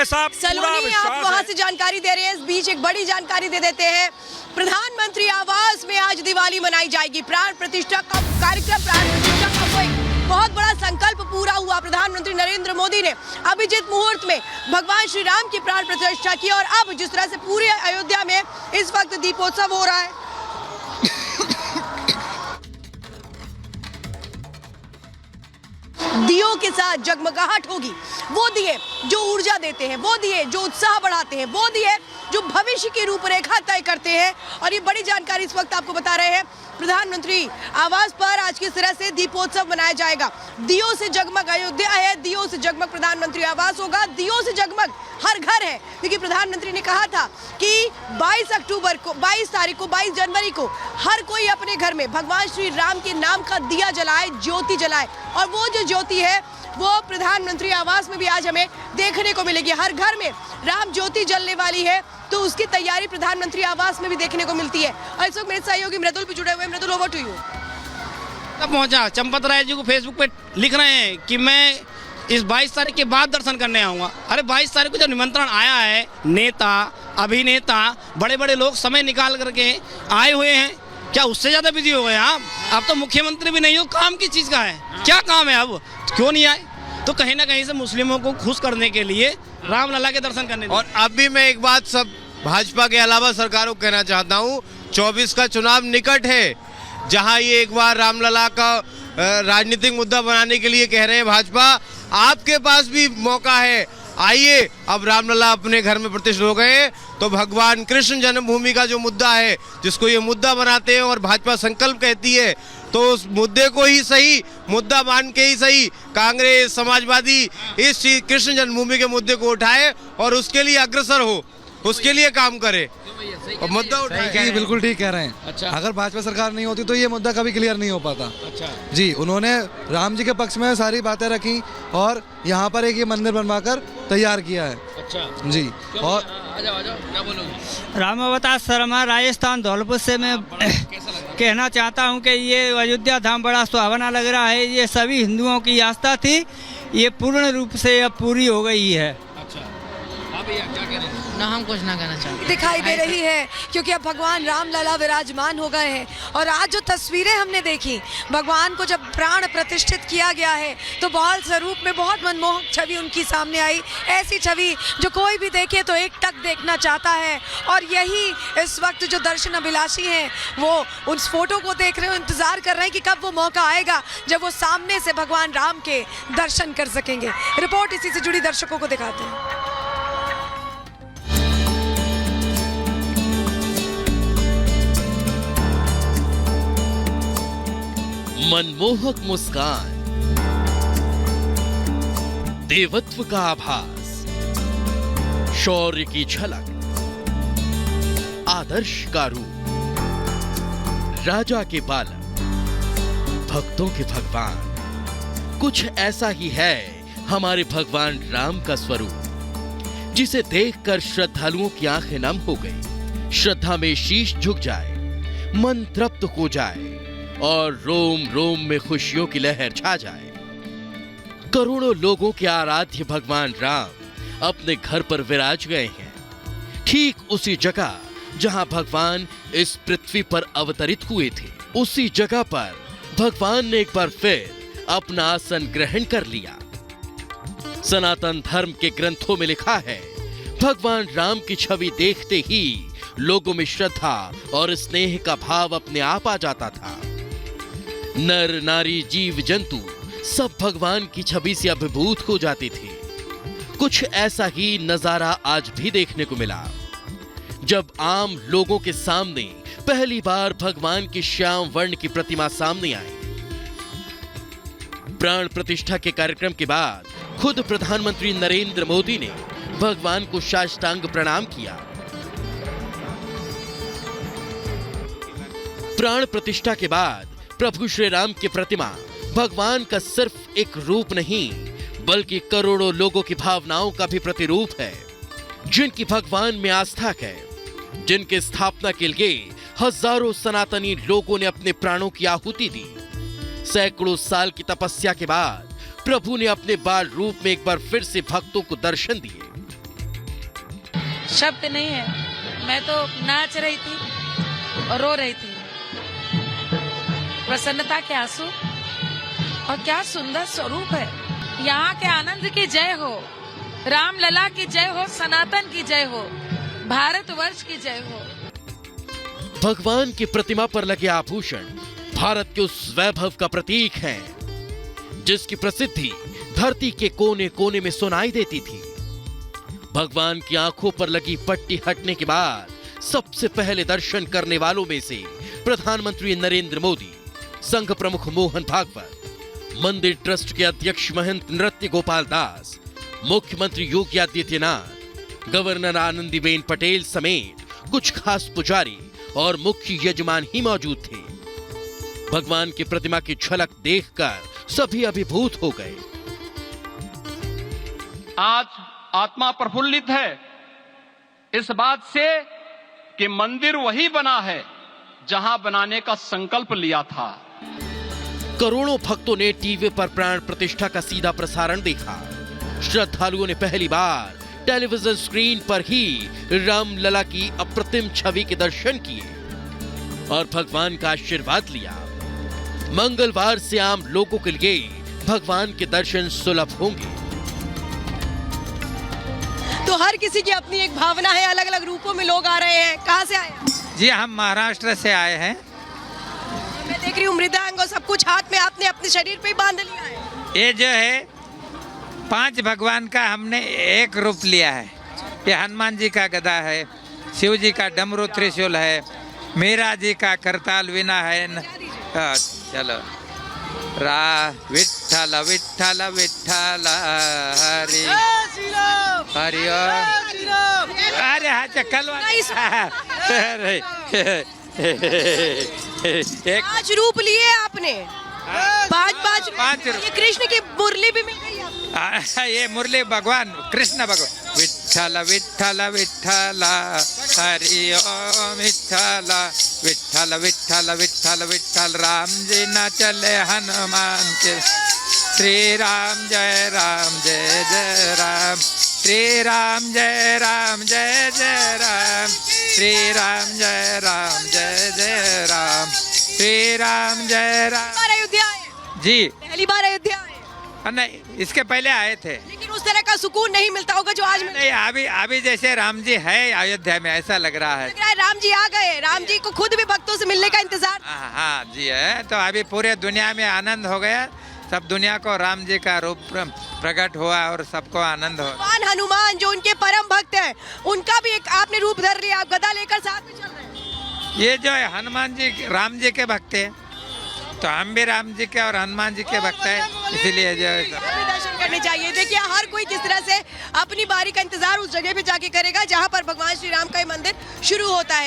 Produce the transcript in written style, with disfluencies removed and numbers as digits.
ऐसा सलोनी, आप वहां से जानकारी दे रहे हैं। इस बीच एक बड़ी जानकारी दे देते हैं, प्रधानमंत्री आवास में आज दिवाली मनाई जाएगी। प्राण प्रतिष्ठा का कार्यक्रम, प्राण प्रतिष्ठा का कोई बहुत बड़ा संकल्प पूरा हुआ। प्रधानमंत्री नरेंद्र मोदी ने अभिजीत मुहूर्त में भगवान श्री राम की प्राण प्रतिष्ठा की और अब जिस तरह से पूरे अयोध्या में इस वक्त दीपोत्सव हो रहा है, दियों के साथ जगमगाहट होगी। वो दिए जो ऊर्जा देते हैं, वो दिए जो उत्साह बढ़ाते हैं, वो दिए जो भविष्य की रूपरेखा तय करते हैं। और ये बड़ी जानकारी इस वक्त आपको बता रहे हैं, प्रधानमंत्री आवास पर आज किस तरह से दीपोत्सव मनाया जाएगा। दियों से जगमग अयोध्या है, दियों से जगमग प्रधानमंत्री आवास होगा, दियों से जगमग हर घर है। क्योंकि प्रधानमंत्री ने कहा था कि 22 जनवरी को हर कोई अपने घर में भगवान श्री राम के नाम का दिया जलाए, ज्योति जलाए। और वो जो ज्योति है वो प्रधानमंत्री आवास में भी आज हमें देखने को मिलेगी। हर घर में राम ज्योति जलने वाली है, तो उसकी तैयारी प्रधानमंत्री आवास में भी देखने को मिलती है। और इस वक्त मेरे सहयोगी मृदुल भी जुड़े हुए हैं। मृदुल, ओवर टू यू। तब पहुंचा चंपत राय जी को फेसबुक पे लिख रहे हैं कि मैं इस 22 तारीख के बाद दर्शन करने आऊँगा। अरे 22 तारीख को जब निमंत्रण आया है, नेता, अभिनेता, बड़े बड़े लोग समय निकाल करके आए हुए हैं, क्या उससे ज़्यादा बिजी हो गए आप? अब तो मुख्यमंत्री भी नहीं हो, काम किस चीज़ का है? क्या काम है अब? क्यों नहीं आए? तो कहीं ना कहीं से मुस्लिमों को खुश करने के लिए रामलला के दर्शन करने। और अब भी मैं एक बात सब भाजपा के अलावा सरकारों को कहना चाहता हूँ, 24 का चुनाव निकट है। जहाँ ये एक बार रामलला का राजनीतिक मुद्दा बनाने के लिए कह रहे हैं भाजपा, आपके पास भी मौका है। आइए, अब रामलला अपने घर में प्रतिष्ठित हो गए, तो भगवान कृष्ण जन्मभूमि का जो मुद्दा है, जिसको ये मुद्दा बनाते हैं और भाजपा संकल्प कहती है, तो उस मुद्दे को ही सही मुद्दा मान के ही सही कांग्रेस, समाजवादी इस कृष्ण जन्मभूमि के मुद्दे को उठाए और उसके लिए अग्रसर हो, उसके लिए काम करे और मुद्दा उठाए। बिल्कुल ठीक कह रहे हैं। अच्छा। अगर भाजपा सरकार नहीं होती तो ये मुद्दा कभी क्लियर नहीं हो पाता। अच्छा जी, उन्होंने राम जी के पक्ष में सारी बातें रखी और यहाँ पर एक ये मंदिर बनवाकर तैयार किया है। अच्छा जी। और आजाओ क्या बोलोगे? राम अवतार शर्मा, राजस्थान धौलपुर से मैं कहना चाहता हूं कि ये अयोध्या धाम बड़ा सुहावना लग रहा है। ये सभी हिंदुओं की आस्था थी, ये पूर्ण रूप से अब पूरी हो गई है। अच्छा, आप भैया क्या कह रहे हैं? ना हम कुछ ना कहना चाहते। दिखाई दे रही है क्योंकि अब भगवान रामलला विराजमान हो गए हैं। और आज जो तस्वीरें हमने देखी, भगवान को जब प्राण प्रतिष्ठित किया गया है तो बाल स्वरूप में बहुत मनमोहक छवि उनकी सामने आई। ऐसी छवि जो कोई भी देखे तो एक टक देखना चाहता है। और यही इस वक्त जो दर्शन अभिलाषी हैं वो उस फोटो को देख रहे हो, इंतजार कर रहे हैं कि कब वो मौका आएगा जब वो सामने से भगवान राम के दर्शन कर सकेंगे। रिपोर्ट इसी से जुड़ी दर्शकों को दिखाते हैं। मनमोहक मुस्कान, देवत्व का आभास, शौर्य की झलक, आदर्श का रूप, राजा के बालक, भक्तों के भगवान। कुछ ऐसा ही है हमारे भगवान राम का स्वरूप, जिसे देखकर श्रद्धालुओं की आंखें नम हो गई, श्रद्धा में शीश झुक जाए, मन तृप्त हो जाए और रोम रोम में खुशियों की लहर छा जाए। करोड़ों लोगों के आराध्य भगवान राम अपने घर पर विराज गए हैं, ठीक उसी जगह जहां भगवान इस पृथ्वी पर अवतरित हुए थे। उसी जगह पर भगवान ने एक बार फिर अपना आसन ग्रहण कर लिया। सनातन धर्म के ग्रंथों में लिखा है, भगवान राम की छवि देखते ही लोगों में श्रद्धा और स्नेह का भाव अपने आप आ जाता था। नर नारी जीव जंतु सब भगवान की छवि से अभिभूत हो जाते थे। कुछ ऐसा ही नजारा आज भी देखने को मिला, जब आम लोगों के सामने पहली बार भगवान की श्याम वर्ण की प्रतिमा सामने आई। प्राण प्रतिष्ठा के कार्यक्रम के बाद खुद प्रधानमंत्री नरेंद्र मोदी ने भगवान को साष्टांग प्रणाम किया। प्राण प्रतिष्ठा के बाद प्रभु श्री राम की प्रतिमा भगवान का सिर्फ एक रूप नहीं, बल्कि करोड़ों लोगों की भावनाओं का भी प्रतिरूप है, जिनकी भगवान में आस्था है, जिनके स्थापना के लिए हजारों सनातनी लोगों ने अपने प्राणों की आहुति दी। सैकड़ों साल की तपस्या के बाद प्रभु ने अपने बाल रूप में एक बार फिर से भक्तों को दर्शन दिए। शब्द नहीं है। मैं तो नाच रही थी और रो रही थी, प्रसन्नता के आंसू। और क्या सुंदर स्वरूप है। यहाँ के आनंद की जय हो, रामलला की जय हो, सनातन की जय हो, भारतवर्ष की जय हो। भगवान की प्रतिमा पर लगे आभूषण भारत के उस वैभव का प्रतीक हैं, जिसकी प्रसिद्धि धरती के कोने कोने में सुनाई देती थी। भगवान की आंखों पर लगी पट्टी हटने के बाद सबसे पहले दर्शन करने वालों में से प्रधानमंत्री नरेंद्र मोदी, संघ प्रमुख मोहन भागवत, मंदिर ट्रस्ट के अध्यक्ष महंत नृत्य गोपाल दास, मुख्यमंत्री योगी आदित्यनाथ, गवर्नर आनंदीबेन पटेल समेत कुछ खास पुजारी और मुख्य यजमान ही मौजूद थे। भगवान की प्रतिमा की झलक देखकर सभी अभिभूत हो गए। आज आत्मा प्रफुल्लित है इस बात से कि मंदिर वही बना है जहां बनाने का संकल्प लिया था। करोड़ों भक्तों ने टीवी पर प्राण प्रतिष्ठा का सीधा प्रसारण देखा। श्रद्धालुओं ने पहली बार टेलीविजन स्क्रीन पर ही रामलला की अप्रतिम छवि के दर्शन किए और भगवान का आशीर्वाद लिया। मंगलवार से आम लोगों के लिए भगवान के दर्शन सुलभ होंगे। तो हर किसी की अपनी एक भावना है, अलग अलग रूपों में लोग आ रहे हैं। कहाँ से आए? जी हम महाराष्ट्र से आए हैं। मैं देख रही हूँ मृदंग और सब कुछ हाथ में आपने अपने शरीर पे ही बांध लिया है। ये जो है 5 भगवान का हमने एक रूप लिया है। ये हनुमान जी का गदा है, शिव जी का डमरू त्रिशूल है, मीरा जी का करताल वीणा है। चलो विठ्ठल विठ्ठल विठ्ठल हरि हरि अरे हाँ चक्कल एक 5 रूप लिए आपने। 5 ये कृष्ण की मुरली भी मिल गई आपको। ये मुरली भगवान कृष्ण भगवान। विठ्ठल विठ्ठल विठ्ठल हरि ओम विठ्ठल विठ्ठल विठ्ठल विठ्ठल विठ्ठल। राम जी न चले हनुमान के, श्री राम जय राम जय जय राम, श्री राम जय राम जय जय राम, श्री राम जय राम जय जय राम, श्री राम जय राम। अयोध्या आए जी, पहली बार अयोध्या आए? नहीं इसके पहले आए थे, लेकिन उस तरह का सुकून नहीं मिलता होगा जो आज नहीं। अभी जैसे राम जी है अयोध्या में ऐसा लग रहा है। लग रहा है राम जी आ गए। राम जी को खुद भी भक्तों से मिलने का इंतजार। हाँ जी है। तो अभी पूरे दुनिया में आनंद हो गया। सब दुनिया को राम जी का रूप प्रकट हुआ और सबको आनंद हो। भगवान हनुमान जो उनके परम भक्त हैं, उनका भी एक आपने रूप धर लिया। आप गदा लेकर साथ में चल रहे हैं। ये जो है हनुमान जी राम जी के भक्त हैं, तो हम भी राम जी के और हनुमान जी के भक्त हैं, इसीलिए जो है दर्शन करने चाहिए। देखिए हर कोई किस तरह से अपनी बारी का इंतजार उस जगह पे जाके करेगा जहाँ पर भगवान श्री राम का मंदिर शुरू होता है।